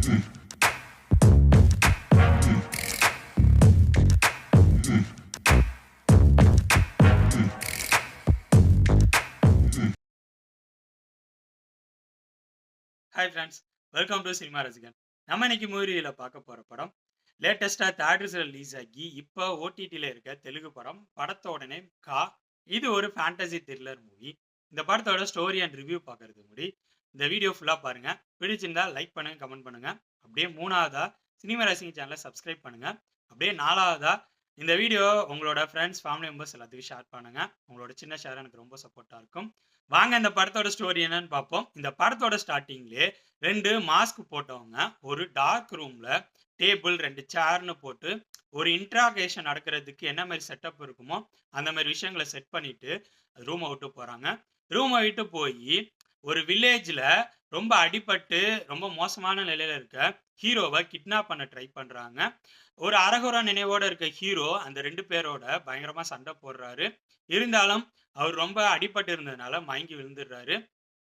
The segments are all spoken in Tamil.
Hi friends, welcome to cinema ரசிகன். நம்ம இன்னைக்கு மூவில பார்க்க போற படம் லேட்டஸ்டா தியேட்டர்ஸ்ல ரிலீஸ் ஆகி இப்போ ஓடிடில இருக்க தெலுங்கு படம். படத்தோட நேம் கா. இது ஒரு ஃபேண்டசி த்ரில்லர் மூவி. இந்த படத்தோட ஸ்டோரி அண்ட் ரிவ்யூ பார்க்கறதுக்கு முன்னாடி இந்த வீடியோ ஃபுல்லா பாருங்க. பிடிச்சிருந்தா லைக் பண்ணுங்க, கமெண்ட் பண்ணுங்க. அப்படியே மூணாவதா சினிமா ரசிகன் சேனலை சப்ஸ்கிரைப் பண்ணுங்க. அப்படியே நாலாவதா இந்த வீடியோ உங்களோட ஃப்ரெண்ட்ஸ், ஃபேமிலி மெம்பர்ஸ் எல்லாத்துக்கும் ஷேர் பண்ணுங்க. உங்களோட சின்ன ஷேர் எனக்கு ரொம்ப சப்போர்ட்டா இருக்கும். வாங்க இந்த படத்தோட ஸ்டோரி என்னன்னு பார்ப்போம். இந்த படத்தோட ஸ்டார்ட்டிங்லயே 2 மாஸ்க் போட்டவங்க ஒரு டார்க் ரூம்ல டேபிள், 2 சேர்ன்னு போட்டு ஒரு இன்ட்ராகேஷன் நடக்கிறதுக்கு என்ன மாரி செட்டப் இருக்குமோ, அந்த மாரி விஷயங்கள செட் பண்ணிட்டு ரூம விட்டு போறாங்க. ரூம விட்டு போயி ஒரு வில்லேஜ்ல ரொம்ப அடிபட்டு, ரொம்ப மோசமான நிலையில இருக்க ஹீரோவ கிட்னாப் பண்ண ட்ரை பண்றாங்க. ஒரு அரகுற நினைவோட இருக்க ஹீரோ அந்த 2 பேரோட பயங்கரமா சண்ட போடுறாரு. இருந்தாலும் அவர் ரொம்ப அடிபட்டு இருந்ததுனால மயங்கி விழுந்துடுறாரு.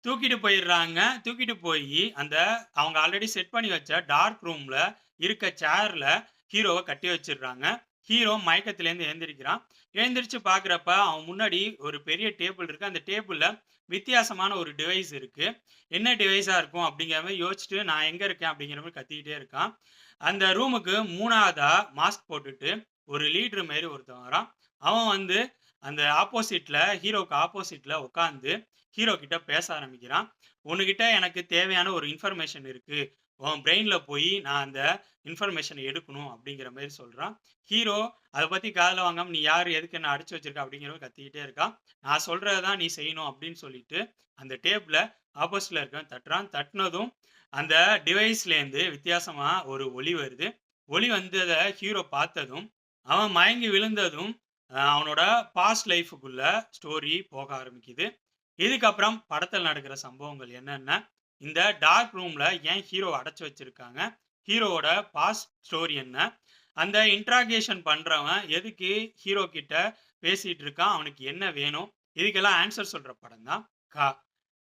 தூக்கிட்டு போயிடுறாங்க. தூக்கிட்டு போயி அந்த அவங்க ஆல்ரெடி செட் பண்ணி வச்ச டார்க் ரூம்ல இருக்க சேர்ல ஹீரோவ கட்டி வச்சுடுறாங்க. ஹீரோ மயக்கத்திலேருந்து எழுந்திரிக்கிறான். எழுந்திரிச்சு பார்க்கிறப்ப அவன் முன்னாடி ஒரு பெரிய டேபிள் இருக்கு. அந்த டேபிள்ல வித்தியாசமான ஒரு டிவைஸ் இருக்கு. என்ன டிவைஸா இருக்கும் அப்படிங்கிற மாரி யோசிச்சுட்டு, நான் எங்க இருக்கேன் அப்படிங்கிற மாரி கத்திக்கிட்டே இருக்கான். அந்த ரூமுக்கு 3வதா மாஸ்க் போட்டுட்டு ஒரு லீடர் மாரி ஒருத்தன் வரான். அவன் வந்து அந்த ஆப்போசிட்ல ஹீரோவுக்கு ஆப்போசிட்ல உட்கார்ந்து ஹீரோ கிட்ட பேச ஆரம்பிக்கிறான். "உன்கிட்ட எனக்கு தேவையான ஒரு இன்ஃபர்மேஷன் இருக்கு. உன் பிரெயின்ல போயி நான் அந்த இன்ஃபர்மேஷன எடுக்கணும்." அப்படிங்கிற மாரி சொல்றான். ஹீரோ அத பத்தி காதுல வாங்காம, "நீ யாரு? எதுக்கு என்ன அடைச்சு வச்சிருக்க?" அப்படிங்கிற மாரி கத்திக்கிட்டே இருக்கான். "நான் சொல்றத தான் நீ செய்யணும்." அப்படின்னு சொல்லிட்டு அந்த டேப்ல ஆப்போசிட்ல இருக்கவன் தட்டுறான். தட்டுனதும் அந்த டிவைஸ்லேருந்து வித்தியாசமா ஒரு ஒலி வருது. ஒலி வந்தத ஹீரோ பார்த்ததும், அவன் மயங்கி விழுந்ததும், அவனோட பாஸ்ட் லைஃப்க்குள்ள ஸ்டோரி போக ஆரம்பிக்குது. இதுக்கப்புறம் படத்துல நடக்கிற சம்பவங்கள் என்னன்னா, இந்த டார்க் ரூம்ல ஏன் ஹீரோவ அடைச்சு வச்சிருக்காங்க? ஹீரோவோட பாஸ்ட் ஸ்டோரி என்ன? அந்த இன்ட்ராகேஷன் பண்றவன் எதுக்கு ஹீரோ கிட்ட பேசிட்டு இருக்கான்? அவனுக்கு என்ன வேணும்? இதுக்கெல்லாம் ஆன்ஸர் சொல்ற படம் தான் கா.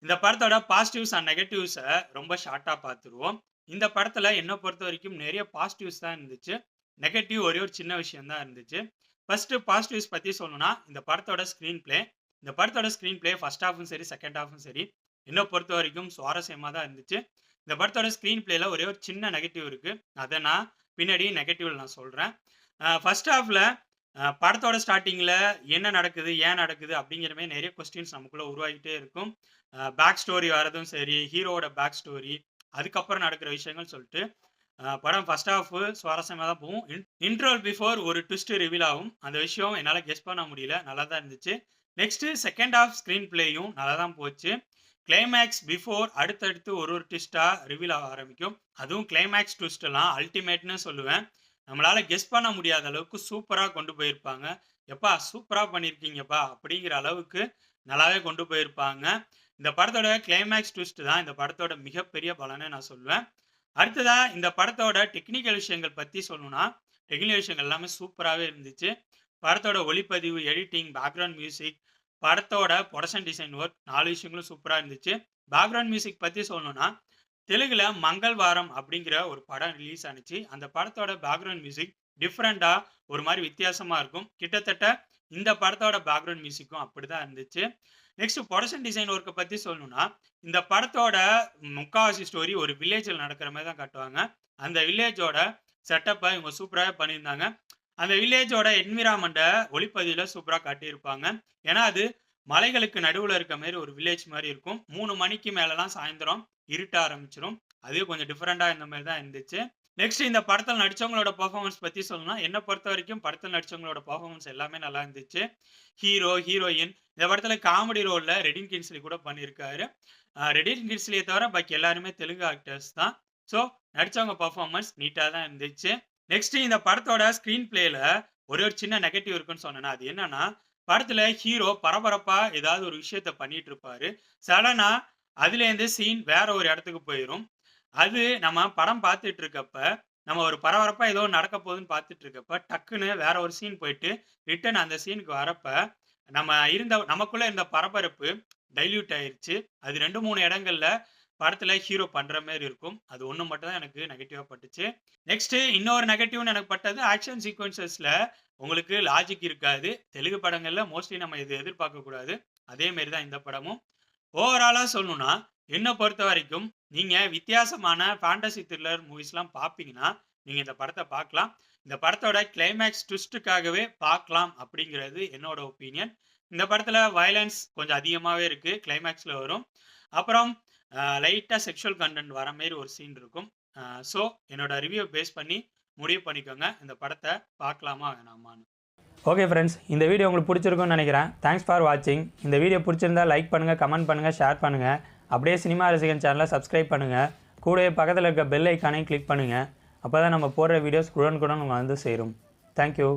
இந்த படத்தோட பாசிட்டிவ்ஸ் அண்ட் நெகட்டிவ்ஸ ரொம்ப ஷார்ட்டா பார்த்துருவோம். இந்த படத்துல என்ன பொறுத்தவரைக்கும் நெறைய பாசிட்டிவ்ஸ் தான் இருந்துச்சு. நெகட்டிவ் ஒரே ஒரு சின்ன விஷயம் தான் இருந்துச்சு. ஃபர்ஸ்ட் பாசிட்டிவ்ஸ் பத்தி சொல்லணும்னா, இந்த படத்தோட ஸ்க்ரீன் பிளே. இந்த படத்தோட ஸ்க்ரீன் பிளே ஃபர்ஸ்ட் ஹால்ஃபும் சரி, செகண்ட் ஹால்ஃபும் சரி, என்ன பொறுத்தவரைக்கும் சுவாரஸ்யமா தான் இருந்துச்சு. இந்த படத்தோட ஸ்க்ரீன் பிளேல ஒரே ஒரு சின்ன நெகட்டிவ் இருக்கு. அத நான் பின்னாடி நெகட்டிவ்ல நான் சொல்றேன். ஃபர்ஸ்ட் ஹால்ஃப்ல படத்தோட ஸ்டார்ட்டிங்ல என்ன நடக்குது? ஏன் நடக்குது? அப்படிங்கிற மாரி நெறைய கொஸ்டின்ஸ் நமக்குள்ள உருவாகிட்டே இருக்கும். பேக் ஸ்டோரி வரதும் சரி, ஹீரோவோட பேக் ஸ்டோரி, அதுக்கப்புறம் நடக்கிற விஷயங்கள் சொல்லிட்டு, படம் ஃபர்ஸ்ட் ஹால்ஃப் சுவாரஸ்யமா தான் போகும். இன்ட்ரோல் பிஃபோர் ஒரு ட்விஸ்ட் ரிவீல் ஆகும். அந்த விஷயம் என்னால கெஸ் பண்ண முடியல. நல்லா தான் இருந்துச்சு. நெக்ஸ்ட் செகண்ட் ஹால்ஃப் ஸ்க்ரீன் பிளேயும் நல்லா தான் போச்சு. கிளைமாக்ஸ் பிஃபோர் அடுத்தடுத்து ஒரு ஒரு ட்விஸ்ட்டா ரிவீல் ஆக ஆரம்பிக்கும். அதுவும் கிளைமாக்ஸ் ட்விஸ்ட்லாம் அல்டிமேட்ன்னு சொல்லுவேன். நம்மளால கெஸ் பண்ண முடியாத அளவுக்கு சூப்பரா கொண்டு போயிருப்பாங்க. "எப்பா சூப்பரா பண்ணியிருக்கீங்கப்பா" அப்படிங்கிற அளவுக்கு நல்லாவே கொண்டு போயிருப்பாங்க. இந்த படத்தோட கிளைமாக்ஸ் ட்விஸ்ட் தான் இந்த படத்தோட மிகப்பெரிய பலம்னே நான் சொல்லுவேன். அடுத்ததா இந்த படத்தோட டெக்னிக்கல் விஷயங்கள் பத்தி சொல்லணும்னா, டெக்னிக்கல் விஷயங்கள் எல்லாமே சூப்பராவே இருந்துச்சு. படத்தோட ஒளிப்பதிவு, எடிட்டிங், பேக்கிரவுண்ட் மியூசிக், படத்தோட புரொடக்ஷன் டிசைன் ஒர்க் 4 விஷயங்களும் சூப்பரா இருந்துச்சு. பேக்கிரவுண்ட் மியூசிக் பத்தி சொல்லணும்னா, தெலுங்குல மங்கள்வாரம் அப்படிங்கிற ஒரு படம் ரிலீஸ் ஆனுச்சு. அந்த படத்தோட பேக்கிரவுண்ட் மியூசிக் டிஃபரெண்ட்டா ஒரு மாரி வித்தியாசமா இருக்கும். கிட்டத்தட்ட இந்த படத்தோட பேக்கிரவுண்ட் மியூசிக்கும் அப்படிதான் இருந்துச்சு. நெக்ஸ்ட் புரொடக்ஷன் டிசைன் ஒர்க்க பத்தி சொல்லணும்னா, இந்த படத்தோட முக்காவாசி ஸ்டோரி ஒரு வில்லேஜ்ல நடக்கிற மாரி தான் காட்டுவாங்க. அந்த வில்லேஜோட செட்டப்ப இவங்க சூப்பராவே பண்ணியிருந்தாங்க. அந்த வில்லேஜோட என்விரான்மென்ட்ட ஒளிப்பதிவுல சூப்பரா காட்டியிருப்பாங்க. ஏன்னா, அது மலைகளுக்கு நடுவுல இருக்க மாரி ஒரு வில்லேஜ் மாரி இருக்கும். 3 மணிக்கு மேலலாம் சாயந்தரம் இருட்ட ஆரம்பிச்சுரும். அதுவே கொஞ்சம் டிஃபரெண்ட்டா இருந்த மாரி தான் இருந்துச்சு. நெக்ஸ்ட் இந்த படத்துல நடிச்சவங்களோட பெர்ஃபார்மன்ஸ் பத்தி சொல்லணும்னா, என்ன பொறுத்தவரைக்கும் படத்துல நடிச்சவங்களோட பெர்ஃபார்மன்ஸ் எல்லாமே நல்லா இருந்துச்சு. ஹீரோ, ஹீரோயின் இந்த படத்துல காமெடி ரோல்ல ரெடின் கிங்ஸ்லி கூட பண்ணியிருக்காரு. ரெடின் கிங்ஸ்லிய தவிர பாக்கி எல்லாருமே தெலுங்கு ஆக்டர்ஸ் தான். ஸோ நடிச்சவங்க பெர்ஃபார்மன்ஸ் நீட்டா தான் இருந்துச்சு. நெக்ஸ்ட் இந்த படத்தோட ஸ்க்ரீன் பிளேல ஒரே ஒரு சின்ன நெகட்டிவ் இருக்குன்னு சொன்னேனே, அது என்னன்னா, படத்துல ஹீரோ பரபரப்பா ஏதாவது ஒரு விஷயத்த பண்ணிட்டு இருப்பாரு. சடனா அதுலேருந்து சீன் வேற ஒரு இடத்துக்கு போயிரும். அது நம்ம படம் பார்த்துட்டு இருக்கப்ப, நம்ம ஒரு பரபரப்பா ஏதோ நடக்க போகுதுன்னு பார்த்துட்டு இருக்கப்ப, டக்குன்னு வேற ஒரு சீன் போயிட்டு, ரிட்டர்ன் அந்த சீனுக்கு வரப்ப, நமக்குள்ள இருந்த பரபரப்பு டைல்யூட் ஆயிருச்சு. அது 2, 3 இடங்கள்ல படத்துல ஹீரோ பண்ற மாரி இருக்கும். அது ஒண்ணு மட்டும் தான் எனக்கு நெகட்டிவா பட்டுச்சு. நெக்ஸ்ட் இன்னொரு நெகட்டிவ்னு எனக்கு பட்டது ஆக்ஷன் சீக்வென்ஸஸ்ல உங்களுக்கு லாஜிக் இருக்காது. தெலுங்கு படங்கள்ல மோஸ்ட்லி நம்ம இத எதிர்பார்க்கக் கூடாது. அதே மாரி தான் இந்த படமும். ஓவராலா சொல்லணும்னா, என்ன பொறுத்தவரைக்கும் நீங்க வித்தியாசமான ஃபேண்டசி த்ரில்லர் மூவிஸ்லாம் பார்ப்பீங்கன்னா, நீங்க இந்த படத்த பார்க்கலாம். இந்த படத்தோட கிளைமாக்ஸ் ட்விஸ்ட்டுக்காகவே பார்க்கலாம் அப்படிங்கிறது என்னோட ஒப்பீனியன். இந்த படத்துல வயலன்ஸ் கொஞ்சம் அதிகமாவே இருக்கு. கிளைமாக்ஸ்ல வரும். அப்புறம் லைட்டா செக்சுவல் கன்டென்ட் வர மாரி ஒரு சீன் இருக்கும். ஸோ என்னோட ரிவ்யூ பேஸ் பண்ணி முடிவு பண்ணிக்கோங்க. இந்த படத்த பார்க்கலாமா வேணாமான்னு. ஓகே ஃப்ரெண்ட்ஸ், இந்த வீடியோ உங்களுக்கு பிடிச்சிருக்கும்னு நினைக்கிறேன். தேங்க்ஸ் ஃபார் வாட்சிங். இந்த வீடியோ பிடிச்சிருந்தா லைக் பண்ணுங்கள், கமெண்ட் பண்ணுங்கள், ஷேர் பண்ணுங்கள். அப்படியே சினிமா ரசிகன் சேனலை சப்ஸ்கிரைப் பண்ணுங்கள். கூடவே பக்கத்தில் இருக்க பெல் ஐக்கானையும் கிளிக் பண்ணுங்கள். அப்போ தான் நம்ம போடுற வீடியோஸ் உடனுக்குடன் உங்களுக்கு வந்து சேரும். தேங்க்யூ.